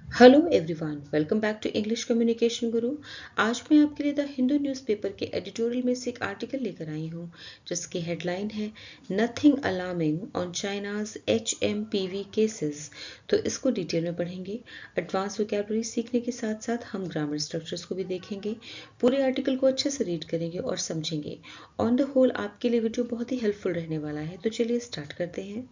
Hello everyone, welcome back to English communication guru. आज मैं आपके लिए द हिंदू न्यूज़पेपर के एडिटोरियल में से एक आर्टिकल लेकर आई हूँ जिसकी हेडलाइन है nothing alarming on China's HMPV cases. तो इसको डिटेल में पढ़ेंगे। एडवांस वोकैबुलरी सीखने के साथ साथ हम ग्रामर स्ट्रक्चर्स को भी देखेंगे। पूरे आर्टिकल को अच्छे से रीड करेंगे और समझेंगे। ऑन द होल आपके लिए वीडियो बहुत ही हेल्पफुल रहने वाला है। तो चलिए स्टार्ट करते हैं।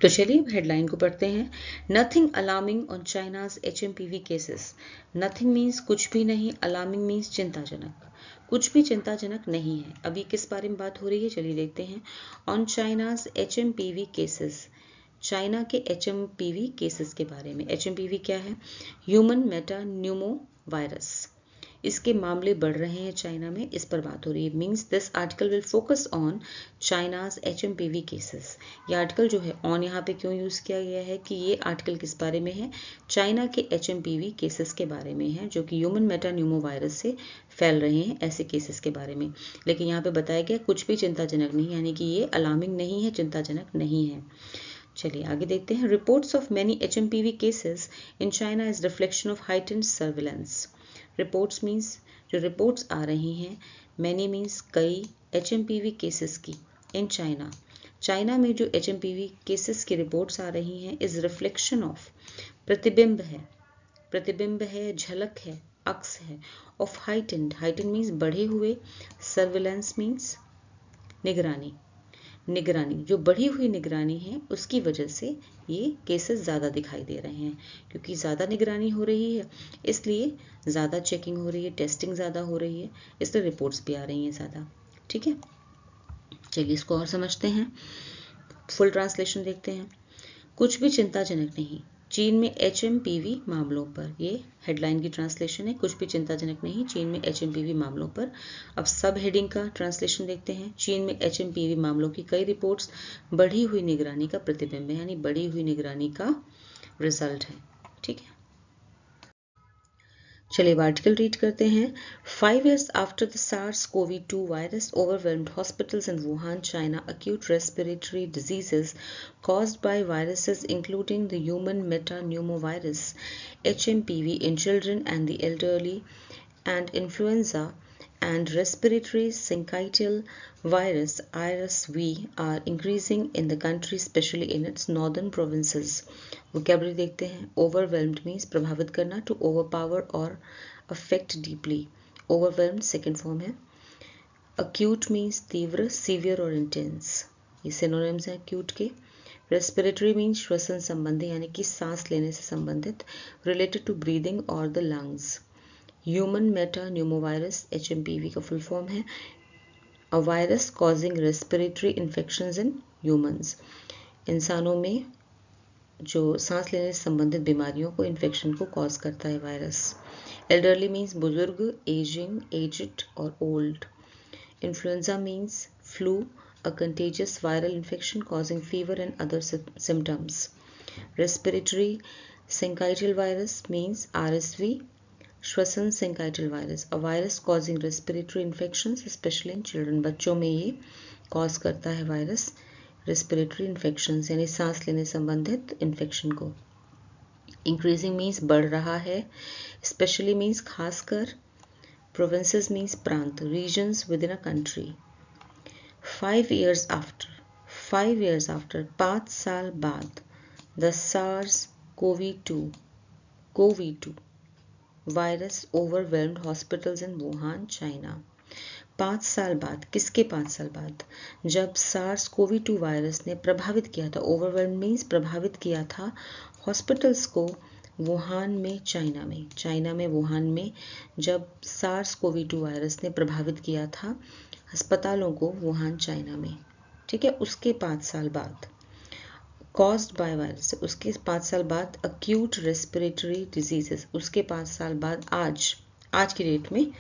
तो चलिए हेडलाइन को पढ़ते हैं। Nothing alarming on China's HMPV cases. Nothing means कुछ भी नहीं, अलार्मिंग मीन्स चिंताजनक। कुछ भी चिंताजनक नहीं है। अभी किस बारे में बात हो रही है चलिए देखते हैं। On China's HMPV cases, China के HMPV केसेस के बारे में। HMPV क्या है? Human Meta Numa virus. इसके मामले बढ़ रहे हैं चाइना में, इस पर बात हो रही है। Means this article will focus on China's HMPV cases. ये आर्टिकल जो है ऑन यहाँ पे क्यों यूज़ किया गया है कि ये आर्टिकल किस बारे में है? चाइना के HMPV केसेस के बारे में है जो कि ह्यूमन मेटान्यूमो वायरस से फैल रहे हैं, ऐसे केसेस के बारे में। लेकिन यहाँ पे बताया गया कुछ भी चिंताजनक नहीं, यानी कि ये अलार्मिंग नहीं है, चिंताजनक नहीं है। चलिए आगे देखते हैं। Reports of many HMPV cases in China is reflection of heightened surveillance. Reports means जो रिपोर्ट्स आ रही हैं, मैनी मीन्स कई, HMPV केसेस की इन चाइना, चाइना में जो HMPV केसेस की रिपोर्ट्स आ रही हैं इज रिफ्लेक्शन ऑफ, प्रतिबिंब है, प्रतिबिंब है, झलक है, अक्स है, ऑफ हाइटेंड, हाइटेंड मीन्स बढ़े हुए, सर्विलेंस मीन्स निगरानी, निगरानी जो बढ़ी हुई निगरानी है उसकी वजह से ये केसेस ज़्यादा दिखाई दे रहे हैं। क्योंकि ज़्यादा निगरानी हो रही है इसलिए ज़्यादा चेकिंग हो रही है, टेस्टिंग ज़्यादा हो रही है, इसलिए रिपोर्ट्स भी आ रही हैं ज़्यादा। ठीक है, चलिए इसको और समझते हैं। फुल ट्रांसलेशन देखते हैं। कुछ भी चिंताजनक नहीं चीन में HMPV मामलों पर, ये हेडलाइन की ट्रांसलेशन है। कुछ भी चिंताजनक नहीं चीन में HMPV मामलों पर। अब सब हेडिंग का ट्रांसलेशन देखते हैं। चीन में HMPV मामलों की कई रिपोर्ट्स बढ़ी हुई निगरानी का प्रतिबिंब है, यानी बढ़ी हुई निगरानी का रिजल्ट है। ठीक है, चलिए आर्टिकल रीड करते हैं। 5 years after the SARS-CoV-2 virus overwhelmed hospitals in Wuhan, China, acute respiratory diseases caused by viruses including the human metapneumovirus HMPV in children and the elderly and influenza and respiratory syncytial virus RSV are increasing in the country, especially in its northern provinces. Vocabulary देखते हैं। Overwhelmed means प्रभावित करना, to overpower or affect deeply. Overwhelmed second form है। Acute means तीव्र, severe और intense, ये synonyms हैं acute के। Respiratory means श्वसन संबंधी, यानी कि सांस लेने से संबंधित, related to breathing or the lungs. Human metapneumovirus HMPV का फुल फॉर्म है अ virus causing respiratory infections in humans, इंसानों में जो सांस लेने से संबंधित बीमारियों को, इन्फेक्शन को कॉज करता है वायरस। एल्डरली मीन्स बुजुर्ग, एजिंग, एजिड और old. Influenza means flu, a contagious viral infection causing fever and other symptoms. Respiratory syncytial virus means RSV, श्वसन syncytial virus, a virus causing respiratory infections specially in children, बच्चों में ये cause करता है virus respiratory infections, यानी सांस लेने संबंधित इन्फेक्शन को। इंक्रीजिंग मीन्स बढ़ रहा है, स्पेशली मीन्स खासकर, प्रोविंसेस मीन्स प्रांत, regions within a country. 5 years after, 5 years after, 5 साल बाद, the SARS-CoV-2 virus overwhelmed hospitals in Wuhan, China. 5 साल बाद, किसके 5 साल बाद? जब SARS-CoV-2 वायरस ने प्रभावित किया था, ओवरवेल्म्ड मीन्स प्रभावित किया था हॉस्पिटल्स को वुहान में, चाइना में वुहान में, जब SARS-CoV-2 वायरस ने प्रभावित किया था अस्पतालों को वुहान, चाइना में। ठीक है, उसके 5 साल बाद कॉज्ड बाय वायरस, उसके 5 साल बाद अक्यूट रेस्पिरेटरी डिजीजेस, उसके 5 साल बाद आज की डेट में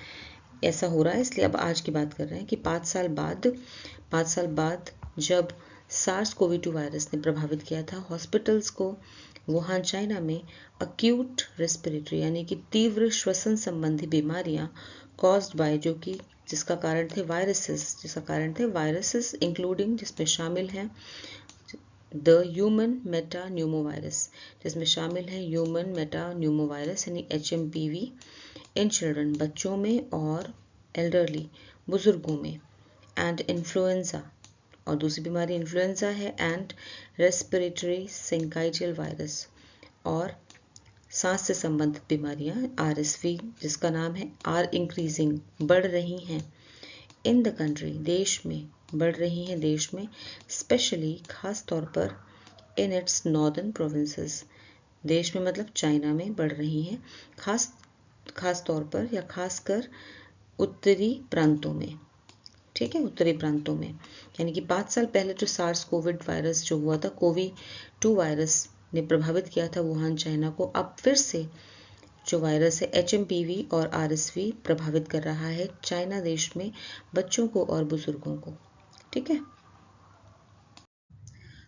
ऐसा हो रहा है, इसलिए अब आज की बात कर रहे हैं कि 5 साल बाद जब SARS-CoV-2 वायरस ने प्रभावित किया था हॉस्पिटल्स को वुहान, चाइना में, अक्यूट रेस्पिरेटरी यानी कि तीव्र श्वसन संबंधी बीमारियां कॉज्ड बाय, जो कि जिसका कारण थे वायरसेस, इंक्लूडिंग, जिसमें शामिल हैं द ह्यूमन मेटा न्यूमोवायरस, जिसमें शामिल है ह्यूमन मेटा न्यूमोवायरस यानी HMPV इन चिल्ड्रन, बच्चों में, और एल्डरली, बुजुर्गों में, एंड इन्फ्लुएंजा, और दूसरी बीमारी इन्फ्लुएंजा है, एंड रेस्पिरेटरी सिंकाइटियल वायरस, और सांस से संबंधित बीमारियां RSV, जिसका नाम है, आर इंक्रीजिंग, बढ़ रही हैं, इन द कंट्री, देश में, बढ़ रही हैं देश में, स्पेशली, खास तौर पर, इन इट्स नॉर्दर्न प्रोविंसेस, देश में मतलब चाइना में बढ़ रही हैं, खास तौर पर या खासकर उत्तरी प्रांतों में। ठीक है, उत्तरी प्रांतों में, यानी कि 5 साल पहले जो सार्स कोविड वायरस जो हुआ था, कोवी 2 वायरस ने प्रभावित किया था वुहान चाइना को, अब फिर से जो वायरस है HMPV और RSV प्रभावित कर रहा है चाइना देश में बच्चों को और बुजुर्गों को। ठीक है।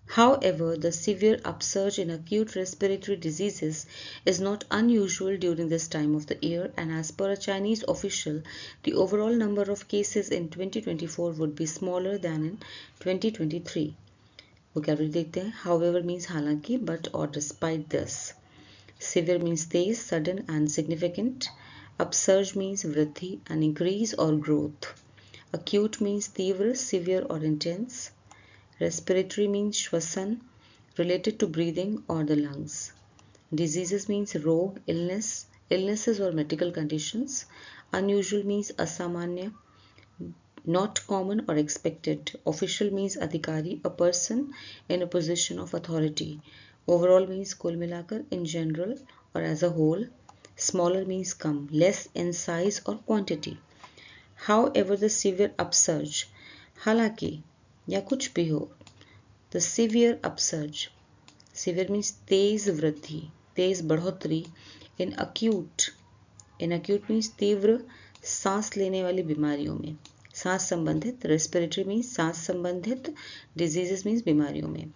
However, the severe upsurge in acute respiratory diseases is not unusual during this time of the year, and as per a Chinese official, the overall number of cases in 2024 would be smaller than in 2023. Vocabulary देखते हैं. However means हालांकि, but or despite this. Severe means Tej, sudden and significant. Upsurge means वृद्धि, an increase or growth. Acute means तीव्र, severe or intense. Respiratory means श्वसन, related to breathing or the lungs. Diseases means रोग, illnesses or medical conditions. Unusual means असामान्य, not common or expected. Official means अधिकारी, a person in a position of authority. Overall means कुल मिलाकर, in general or as a whole. Smaller means come, less in size or quantity. However, the severe upsurge, हालांकि या कुछ भी हो, the severe upsurge, severe means तेज वृद्धि, तेज बढ़ोतरी, in acute means तीव्र सांस लेने वाली बीमारियों में, सांस संबंधित, रेस्पिरेटरी मीन्स सांस संबंधित, डिजीजेस मीन्स बीमारियों में,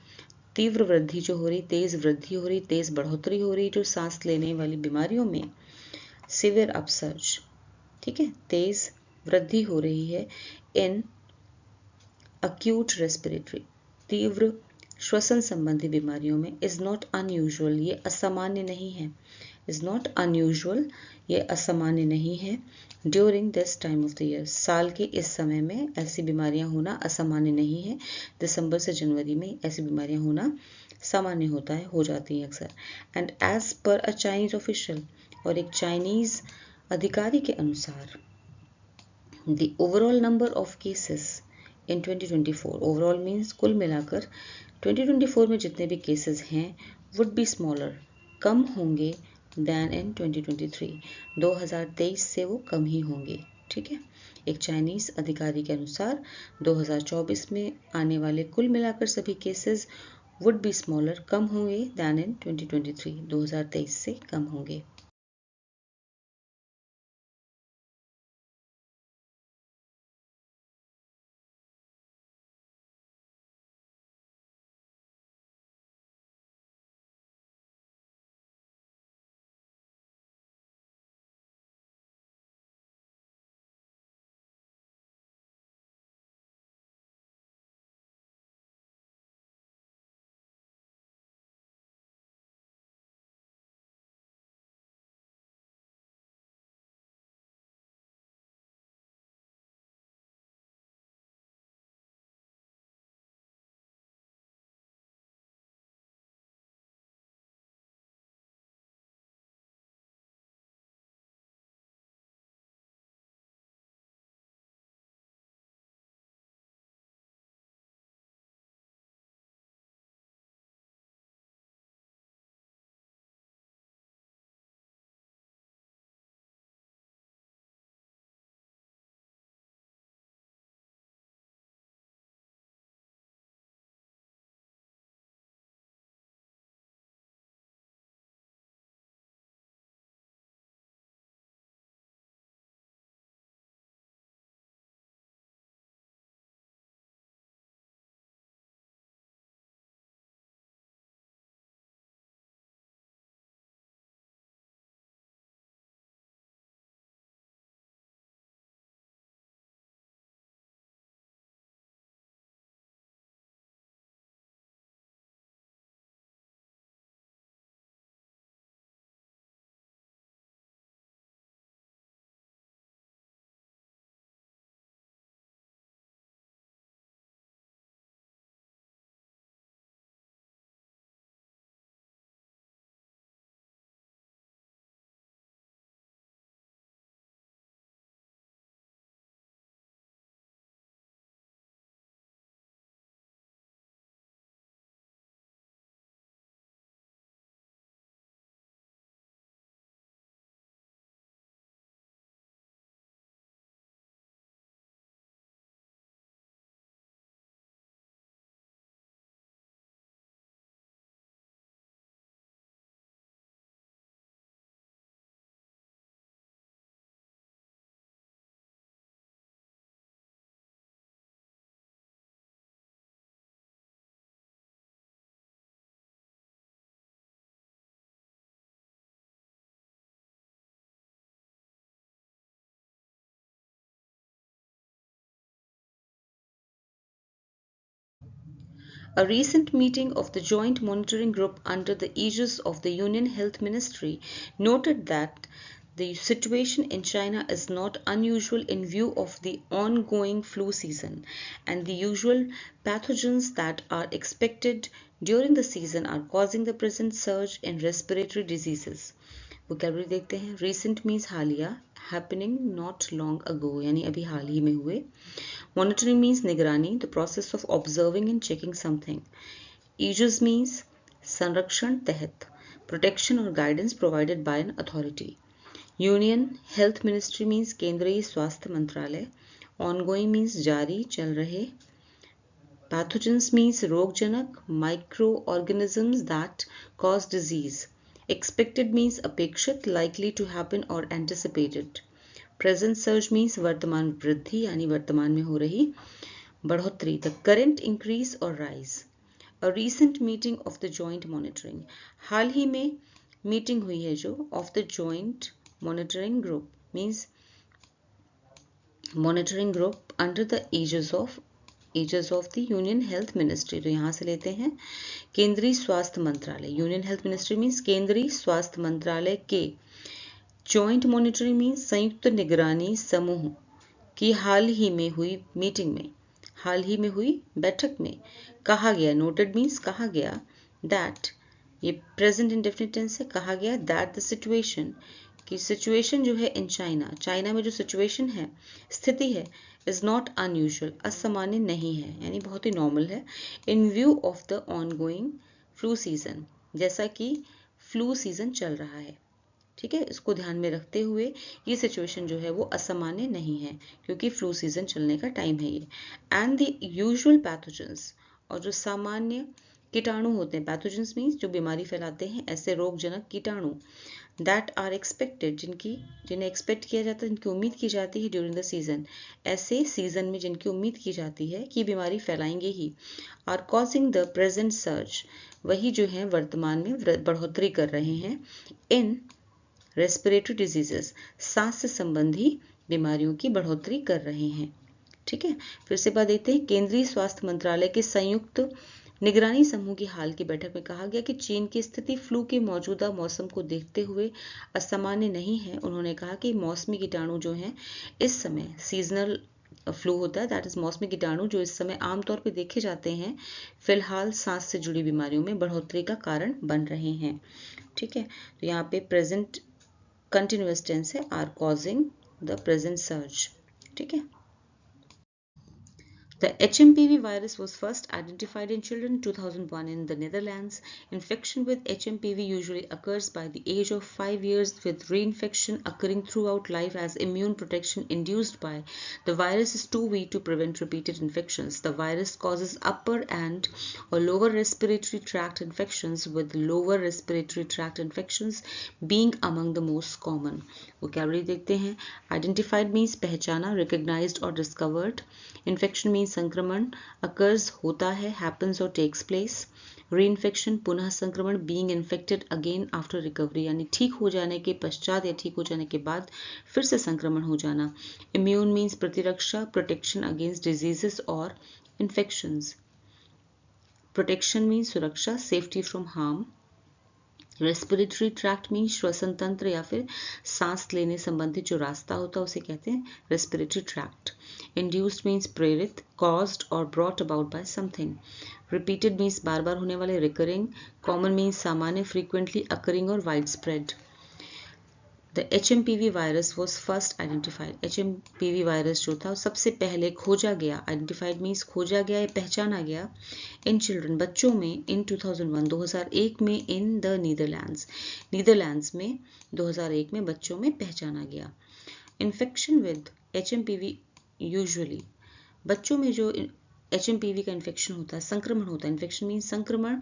तीव्र वृद्धि जो हो रही, तेज वृद्धि हो रही, तेज बढ़ोतरी हो रही जो सांस लेने वाली बीमारियों में, सिवियर अपसर्ज। ठीक है, तेज वृद्धि हो रही है इन अक्यूट रेस्पिरेटरी, तीव्र श्वसन संबंधी बीमारियों में, इज नॉट अनयूजुअल, ये असामान्य नहीं है, इज नॉट अनयूजुअल, ये असामान्य नहीं है, during this time of the year, साल के इस समय में ऐसी बीमारियां होना असामान्य नहीं है, दिसंबर से जनवरी में ऐसी बीमारियां होना सामान्य होता है, हो जाती हैं अक्सर। And as per a Chinese official, और एक चाइनीज अधिकारी के अनुसार, the overall number of cases in 2024, overall means कुल मिलाकर 2024 में जितने भी केसेस हैं वुड बी स्मॉलर, कम होंगे, दैन इन 2023, 2023 से वो कम ही होंगे। ठीक है, एक चाइनीज अधिकारी के अनुसार 2024 में आने वाले कुल मिलाकर सभी केसेस वुड बी स्मॉलर, कम होंगे, दैन इन 2023, 2023 से कम होंगे। A recent meeting of the Joint Monitoring Group under the aegis of the Union Health Ministry noted that the situation in China is not unusual in view of the ongoing flu season, and the usual pathogens that are expected during the season are causing the present surge in respiratory diseases. Vocabulary देखते हैं. Recent means हालिया, happening not long ago यानी अभी हाल ही में हुए. Monitoring means निगरानी, the process of observing and checking something. Aegis means संरक्षण तहत, protection or guidance provided by an authority. Union Health Ministry means केंद्रीय स्वास्थ्य मंत्रालय. Ongoing means जारी, चल रहे. Pathogens means रोगजनक, microorganisms that cause disease. Expected means अपेक्षित, likely to happen or anticipated. Present surge means वर्तमान वृद्धि यानी वर्तमान में हो रही बढ़ोतरी, the current increase or rise. A recent meeting of the joint monitoring, हाल ही में मीटिंग हुई है जो of the joint monitoring group means monitoring group under the aegis of the Union Health Ministry. तो यहाँ से लेते हैं केंद्रीय स्वास्थ्य मंत्रालय. यूनियन हेल्थ मिनिस्ट्री मीन्स केंद्रीय स्वास्थ्य मंत्रालय के. जॉइंट मॉनिटरिंग मीन्स संयुक्त निगरानी समूह की हाल ही में हुई मीटिंग में, हाल ही में हुई बैठक में कहा गया. नोटेड मीन्स कहा गया. दैट ये प्रेजेंट इंडेफिनिट टेंस से कहा गया दैट द सिचुएशन कि सिचुएशन जो है इन चाइना में जो सिचुएशन है, स्थिति है, इज नॉट अनयूजुअल, असामान्य नहीं है यानी बहुत ही नॉर्मल है. इन view of the ongoing flu season, जैसा कि फ्लू सीजन चल रहा है. ठीक है, इसको ध्यान में रखते हुए ये सिचुएशन जो है वो असामान्य नहीं है क्योंकि फ्लू सीजन चलने का टाइम है ये. एंड द यूजुअल पैथोजेंस, और जो सामान्य कीटाणु होते हैं, पैथोजेंस मीन्स जो बीमारी फैलाते हैं, ऐसे रोगजनक कीटाणु, दैट आर एक्सपेक्टेड जिन्हें एक्सपेक्ट किया जाता है, जिनकी उम्मीद की जाती है ड्यूरिंग द सीजन, ऐसे सीजन में जिनकी उम्मीद की जाती है कि बीमारी फैलाएंगे ही, are causing the present surge, वही जो है वर्तमान में बढ़ोतरी कर रहे हैं इन रेस्पिरेटरी डिजीजेस, सांस से संबंधी बीमारियों की बढ़ोतरी कर रहे हैं. ठीक है, फिर से बात देते हैं. केंद्रीय स्वास्थ्य मंत्रालय के संयुक्त निगरानी समूह की हाल की बैठक में कहा गया कि चीन की स्थिति फ्लू के मौजूदा मौसम को देखते हुए असामान्य नहीं है. उन्होंने कहा कि मौसमी कीटाणु जो हैं इस समय सीजनल फ्लू होता है, दैट इज मौसमी कीटाणु जो इस समय आमतौर पर देखे जाते हैं, फिलहाल सांस से जुड़ी बीमारियों में बढ़ोतरी का कारण बन रहे हैं. ठीक है, तो यहाँ पे प्रेजेंट कंटिन्यूअस टेंस है, are causing the present surge. ठीक है. The HMPV virus was first identified in children in 2001 in the Netherlands. Infection with HMPV usually occurs by the age of 5 years, with reinfection occurring throughout life as immune protection induced by the virus is too weak to prevent repeated infections. The virus causes upper and or lower respiratory tract infections, with lower respiratory tract infections being among the most common. Vocabulary देखते हैं. Identified means पहचाना, recognized or discovered. Infection means संक्रमण, occurs होता है, happens or takes place. Reinfection पुनः संक्रमण, being infected again after recovery यानी ठीक हो जाने के पश्चात या ठीक हो जाने के बाद फिर से संक्रमण हो जाना. Immune means प्रतिरक्षा, protection against diseases or infections. Protection means सुरक्षा, safety from harm. Respiratory tract mean श्वसन तंत्र या फिर सांस लेने संबंधित जो रास्ता होता है उसे कहते हैं रेस्पिरेटरी ट्रैक्ट. इंड्यूस्ड मीन्स प्रेरित, कॉज्ड और brought about by something. Repeated means बार बार होने वाले, रिकरिंग. कॉमन मीन्स सामान्य, फ्रीक्वेंटली अकरिंग और widespread. The HMPV virus was first identified. HMPV virus जो था सबसे पहले खोजा गया. Identified means खोजा गया या पहचाना गया. In children, बच्चों में in 2001 में in the Netherlands, नीदरलैंड्स में 2001 में बच्चों में पहचाना गया. Infection with HMPV usually, बच्चों में जो HMPV का इन्फेक्शन होता है, संक्रमण होता है. इन्फेक्शन मीन्स संक्रमण.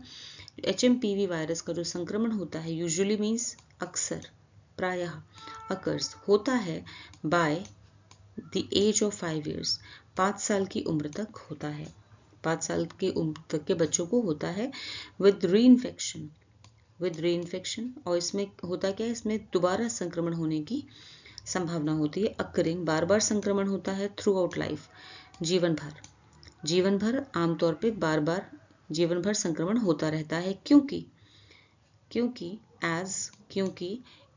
HMPV वायरस का जो संक्रमण होता है यूजुअली मीन्स अक्सर, प्रायः, अकर्स होता है by the age of 5 years, 5 साल की उम्र तक होता है. 5 साल की उम्र तक के बच्चों को होता है. विद रीइंफेक्शन, और इसमें होता क्या है, इसमें दोबारा संक्रमण होने की संभावना होती है. अकरिंग, बार बार संक्रमण होता है. थ्रू आउट लाइफ, जीवन भर आमतौर पे बार बार जीवन भर संक्रमण होता रहता है। क्योंकि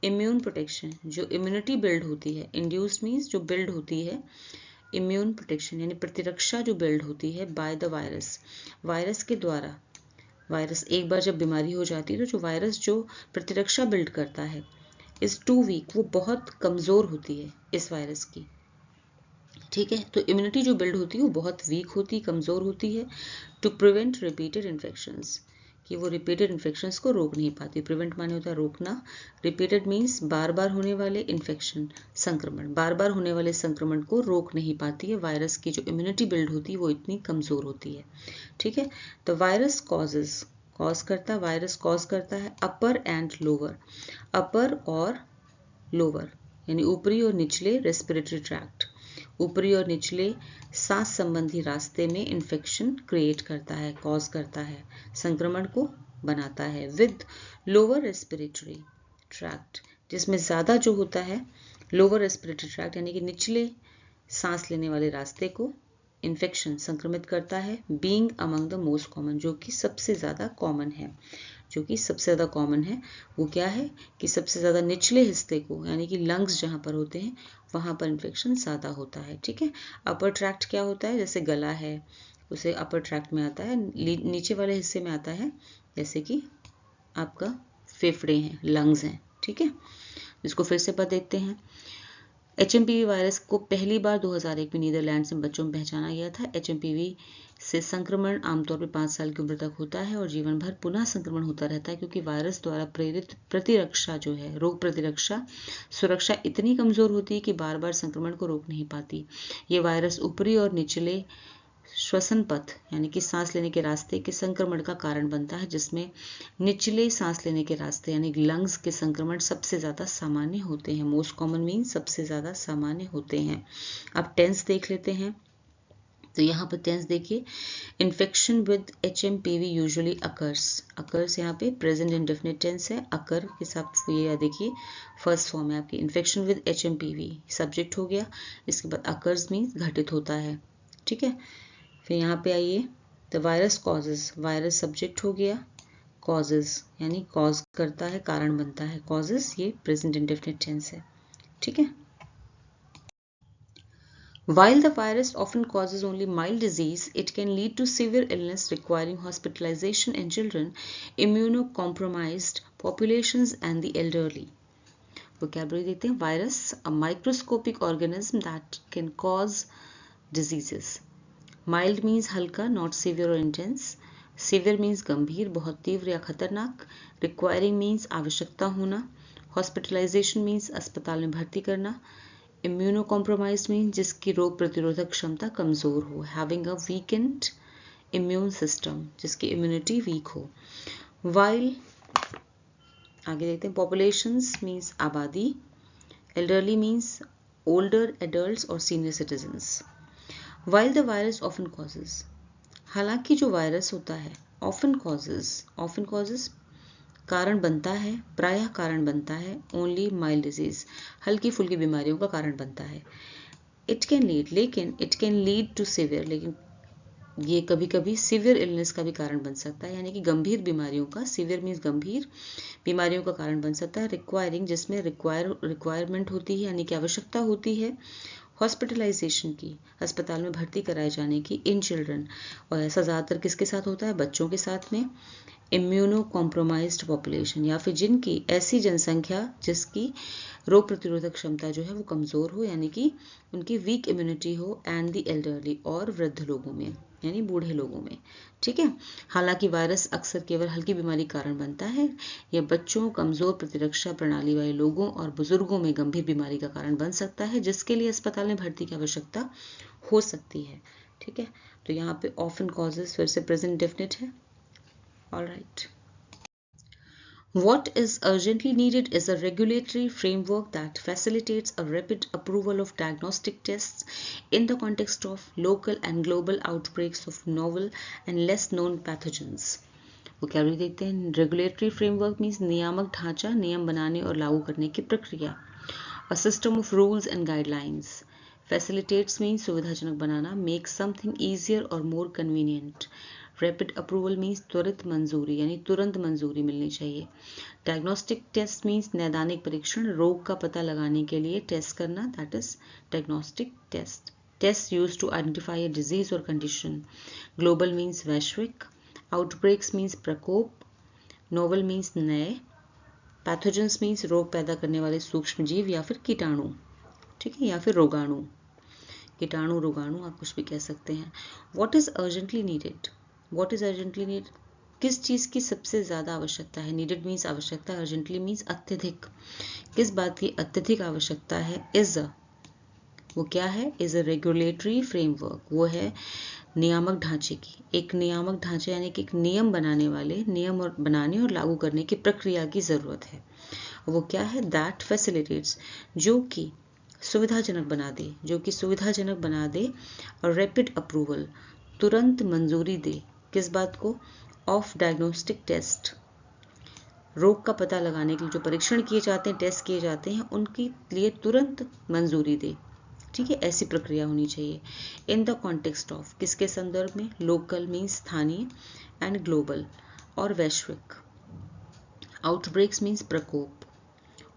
इम्यून प्रोटेक्शन, जो इम्यूनिटी बिल्ड होती है, इंड्यूस मीन्स जो बिल्ड होती है, इम्यून प्रोटेक्शन यानी प्रतिरक्षा जो बिल्ड होती है बाय द वायरस के द्वारा। वायरस एक बार जब बीमारी हो जाती है तो जो वायरस जो प्रतिरक्षा बिल्ड करता है इज टू वीक, वो बहुत कमजोर होती है इस वायरस की। ठीक है, तो इम्यूनिटी जो बिल्ड होती है वो बहुत वीक होती, कमजोर होती है। टू प्रिवेंट रिपीटेड इन्फेक्शंस, कि वो रिपीटेड इन्फेक्शंस को रोक नहीं पाती। प्रिवेंट माने होता है रोकना, रिपीटेड मीन्स बार बार होने वाले इन्फेक्शन, संक्रमण, बार बार होने वाले संक्रमण को रोक नहीं पाती है। वायरस की जो इम्यूनिटी बिल्ड होती है वो इतनी कमजोर होती है। ठीक है, तो वायरस कॉज करता है अपर एंड लोअर, अपर और लोअर यानी ऊपरी और निचले रेस्पिरेटरी ट्रैक्ट, ऊपरी और निचले सांस संबंधी रास्ते में इन्फेक्शन क्रिएट करता है, कॉज करता है, संक्रमण को बनाता है। विद लोअर रेस्पिरेटरी ट्रैक्ट, जिसमें ज़्यादा जो होता है लोअर रेस्पिरेटरी ट्रैक्ट यानी कि निचले सांस लेने वाले रास्ते को इन्फेक्शन संक्रमित करता है। Being among the most common, जो कि सबसे ज़्यादा कॉमन है, वो क्या है कि सबसे ज़्यादा निचले हिस्से को यानी कि लंग्स जहाँ पर होते हैं वहाँ पर इन्फेक्शन ज़्यादा होता है। ठीक है, अपर ट्रैक्ट क्या होता है, जैसे गला है उसे अपर ट्रैक्ट में आता है, नीचे वाले हिस्से में आता है जैसे कि आपका फेफड़े हैं, लंग्स हैं। ठीक है, इसको फिर से देखते हैं। HMPV वायरस को पहली बार 2001 में नीदरलैंड्स में बच्चों में पहचाना गया था। HMPV से संक्रमण आमतौर पर 5 साल की उम्र तक होता है और जीवन भर पुनः संक्रमण होता रहता है, क्योंकि वायरस द्वारा प्रेरित प्रतिरक्षा जो है, रोग प्रतिरक्षा सुरक्षा इतनी कमजोर होती है कि बार बार संक्रमण को रोक नहीं पाती। ये वायरस ऊपरी और निचले श्वसन पथ यानी कि सांस लेने के रास्ते के संक्रमण का कारण बनता है, जिसमें निचले सांस लेने के रास्ते यानी लंग्स के संक्रमण सबसे ज़्यादा सामान्य होते हैं। मोस्ट कॉमन मीन सबसे ज़्यादा सामान्य होते हैं। अब टेंस देख लेते हैं, तो यहाँ पर टेंस देखिए, infection with HMPV usually occurs यहाँ पे प्रेजेंट इंडेफिनिट टेंस है, अकर के साथ ये देखिए फर्स्ट फॉर्म है आपकी। इन्फेक्शन विद HMPV सब्जेक्ट हो गया, इसके बाद अकर्स मीन्स घटित होता है। ठीक है, फिर यहाँ पे आइए, the virus causes, virus subject हो गया, कॉजेज यानी कॉज करता है, कारण बनता है, कॉजेज ये प्रेजेंट इंडेफिनिट टेंस है। ठीक है, while the virus often causes only mild disease, it can lead to severe illness requiring hospitalization in children, immunocompromised populations and the elderly. Vocabulary देखते हैं, virus, a microscopic organism that can cause diseases. Mild means हल्का, not severe or intense. Severe means गंभीर, बहुत तीव्र या खतरनाक. Requiring means आवश्यकता होना. Hospitalization means अस्पताल में भर्ती करना. Immunocompromised means जिसकी रोग प्रतिरोधक क्षमता कमजोर हो. Having a weakened immune system, जिसकी इम्यूनिटी वीक हो. While आगे देखते हैं, populations means आबादी. Elderly means older adults or senior citizens. While the virus often causes, हालांकि जो वायरस होता है often causes कारण बनता है, प्रायः कारण बनता है, only mild disease हल्की फुल्की बीमारियों का कारण बनता है. it can lead to severe, लेकिन ये कभी कभी सिवियर इलनेस का भी कारण बन सकता है, यानी कि गंभीर बीमारियों का, सिवियर मीन्स गंभीर बीमारियों का कारण बन सकता है. रिक्वायरिंग जिसमें रिक्वायरमेंट होती है यानी कि आवश्यकता होती है हॉस्पिटलाइजेशन की, अस्पताल में भर्ती कराए जाने की, इन चिल्ड्रन, और ऐसा ज़्यादातर किसके साथ होता है, बच्चों के साथ में. इम्यूनो कॉम्प्रोमाइज्ड पॉपुलेशन या फिर जिनकी ऐसी जनसंख्या जिसकी रोग प्रतिरोधक क्षमता जो है वो कमज़ोर हो यानी कि उनकी वीक इम्यूनिटी हो, एंड द एल्डरली और वृद्ध लोगों में यानी बूढ़े लोगों में. ठीक है, हालांकि वायरस अक्सर केवल हल्की बीमारी कारण बनता है, यह बच्चों, कमज़ोर प्रतिरक्षा प्रणाली वाले लोगों और बुजुर्गों में गंभीर बीमारी का कारण बन सकता है, जिसके लिए अस्पताल में भर्ती की आवश्यकता हो सकती है. ठीक है, तो यहाँ पे ऑफन कॉजेज फिर से प्रेजेंट डेफिनेट है. All right, What is urgently needed is a regulatory framework that facilitates a rapid approval of diagnostic tests in the context of local and global outbreaks of novel and less known pathogens. Vocabulary देखते हैं, regulatory framework means नियामक ढांचा, नियम बनाने और लागू करने की प्रक्रिया. A system of rules and guidelines. Facilitates means सुविधाजनक बनाना, make something easier or more convenient. Rapid approval means त्वरित मंजूरी यानी तुरंत मंजूरी मिलनी चाहिए। डायग्नोस्टिक टेस्ट मीन्स नैदानिक परीक्षण, रोग का पता लगाने के लिए टेस्ट करना, that is diagnostic test. Test used to identify a disease और कंडीशन। ग्लोबल मीन्स वैश्विक, आउटब्रेक्स मीन्स प्रकोप, नोवल मीन्स नए, पैथोजेंस मीन्स रोग पैदा करने वाले सूक्ष्म जीव या फिर कीटाणु, ठीक है, या फिर रोगाणु, कीटाणु रोगाणु आप कुछ भी कह सकते हैं। What is urgently needed, what is urgently needed, किस चीज़ की सबसे ज़्यादा आवश्यकता है। नीडेड मीन्स आवश्यकता, अर्जेंटली मीन्स अत्यधिक, किस बात की अत्यधिक आवश्यकता है। इज अ, वो क्या है, इज अ रेगुलेटरी फ्रेमवर्क, वो है नियामक ढांचे की, एक नियामक ढांचे यानी कि एक नियम बनाने वाले, नियम और बनाने और लागू करने की प्रक्रिया की ज़रूरत है। वो क्या है, दैट फैसिलिटेट्स, जो कि सुविधाजनक बना दे, जो कि सुविधाजनक बना दे, और रैपिड अप्रूवल, तुरंत मंजूरी दे, किस बात को, ऑफ डायग्नोस्टिक टेस्ट, रोग का पता लगाने के लिए जो परीक्षण किए जाते हैं, टेस्ट किए जाते हैं, उनके लिए तुरंत मंजूरी दे, ठीक है, ऐसी प्रक्रिया होनी चाहिए। इन द कॉन्टेक्स्ट ऑफ, किसके संदर्भ में, लोकल मीन्स स्थानीय, एंड ग्लोबल और वैश्विक, आउटब्रेक्स मीन्स प्रकोप,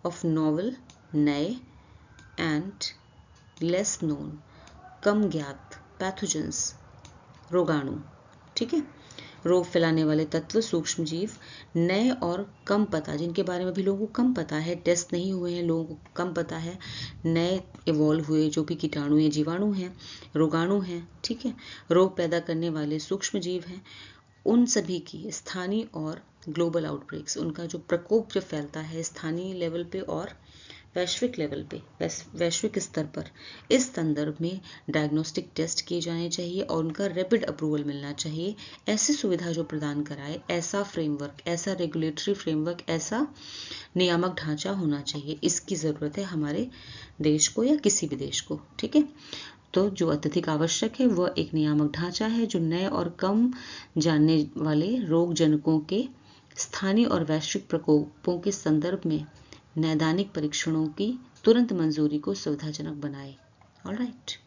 ऑफ नॉवल नए, एंड लेस नोन कम ज्ञात, पैथोजेंस रोगाणु, ठीक है, रोग फैलाने वाले तत्व, सूक्ष्म जीव, नए और कम पता, जिनके बारे में भी लोगों को कम पता है, टेस्ट नहीं हुए हैं, लोगों को कम पता है, नए इवॉल्व हुए जो भी कीटाणु या जीवाणु हैं, रोगाणु हैं, ठीक है, रोग पैदा करने वाले सूक्ष्म जीव हैं, उन सभी की स्थानीय और ग्लोबल आउटब्रेक्स, उनका जो प्रकोप जो फैलता है स्थानीय लेवल पे और वैश्विक लेवल पे, वैश्विक स्तर पर, इस संदर्भ में डायग्नोस्टिक टेस्ट किए जाने चाहिए और उनका रैपिड अप्रूवल मिलना चाहिए। ऐसी सुविधा जो प्रदान कराए, ऐसा फ्रेमवर्क, ऐसा रेगुलेटरी फ्रेमवर्क, ऐसा नियामक ढांचा होना चाहिए, इसकी ज़रूरत है हमारे देश को या किसी भी देश को, ठीक है। तो जो अत्यधिक आवश्यक है वह एक नियामक ढांचा है जो नए और कम जानने वाले रोग जनकों के स्थानीय और वैश्विक प्रकोपों के संदर्भ में नैदानिक परीक्षणों की तुरंत मंजूरी को सुविधाजनक बनाए। ऑलराइट।